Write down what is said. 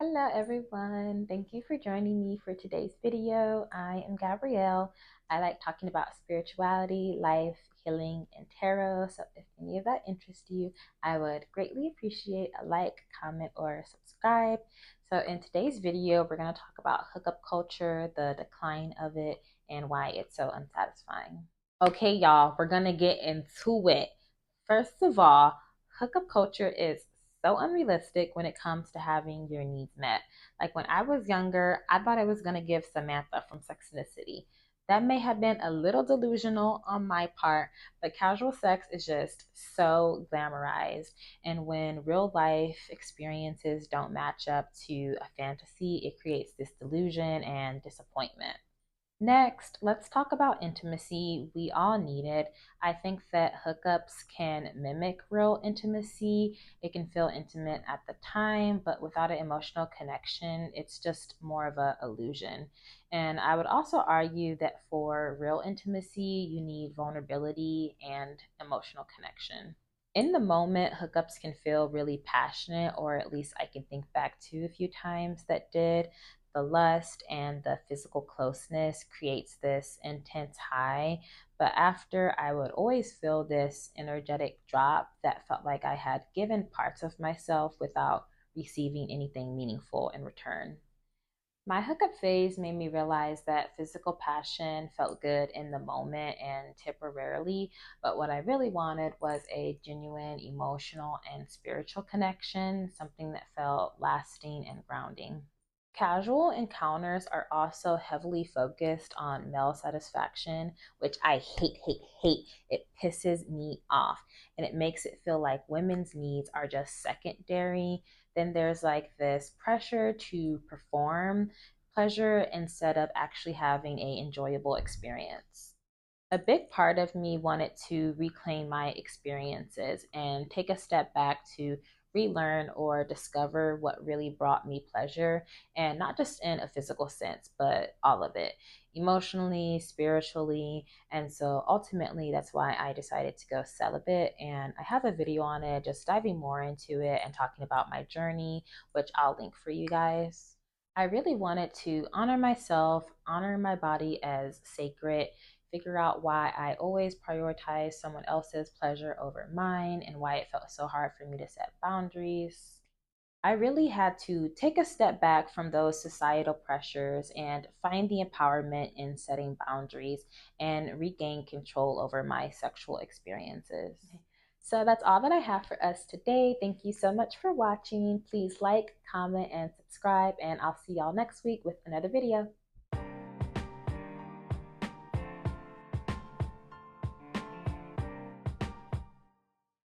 Hello everyone, thank you for joining me for today's video. I am Gabrielle. I like talking about spirituality, life, healing, and tarot. So if any of that interests you, I would greatly appreciate a like, comment, or subscribe. So in today's video, we're going to talk about hookup culture, the decline of it, and why it's so unsatisfying. Okay, y'all, we're going to get into it. First of all, hookup culture is so unrealistic when it comes to having your needs met. Like when I was younger, I thought I was going to give Samantha from Sex and the City. That may have been a little delusional on my part, but casual sex is just so glamorized. And when real life experiences don't match up to a fantasy, it creates this delusion and disappointment. Next, let's talk about intimacy. We all need it. I think that hookups can mimic real intimacy. It can feel intimate at the time, but without an emotional connection, it's just more of an illusion. And I would also argue that for real intimacy, you need vulnerability and emotional connection. In the moment, hookups can feel really passionate, or at least I can think back to a few times that did. The lust and the physical closeness creates this intense high, but after I would always feel this energetic drop that felt like I had given parts of myself without receiving anything meaningful in return. My hookup phase made me realize that physical passion felt good in the moment and temporarily, but what I really wanted was a genuine emotional and spiritual connection, something that felt lasting and grounding. Casual encounters are also heavily focused on male satisfaction, which I hate, hate, hate. It pisses me off. And it makes it feel like women's needs are just secondary. Then there's like this pressure to perform pleasure instead of actually having a enjoyable experience. A big part of me wanted to reclaim my experiences and take a step back to relearn or discover what really brought me pleasure, and not just in a physical sense, but all of it, emotionally, spiritually. And so ultimately, that's why I decided to go celibate. And I have a video on it, just diving more into it and talking about my journey, which I'll link for you guys. I really wanted to honor myself, honor my body as sacred, figure out why I always prioritize someone else's pleasure over mine and why it felt so hard for me to set boundaries. I really had to take a step back from those societal pressures and find the empowerment in setting boundaries and regain control over my sexual experiences. So that's all that I have for us today. Thank you so much for watching. Please like, comment, and subscribe, and I'll see y'all next week with another video.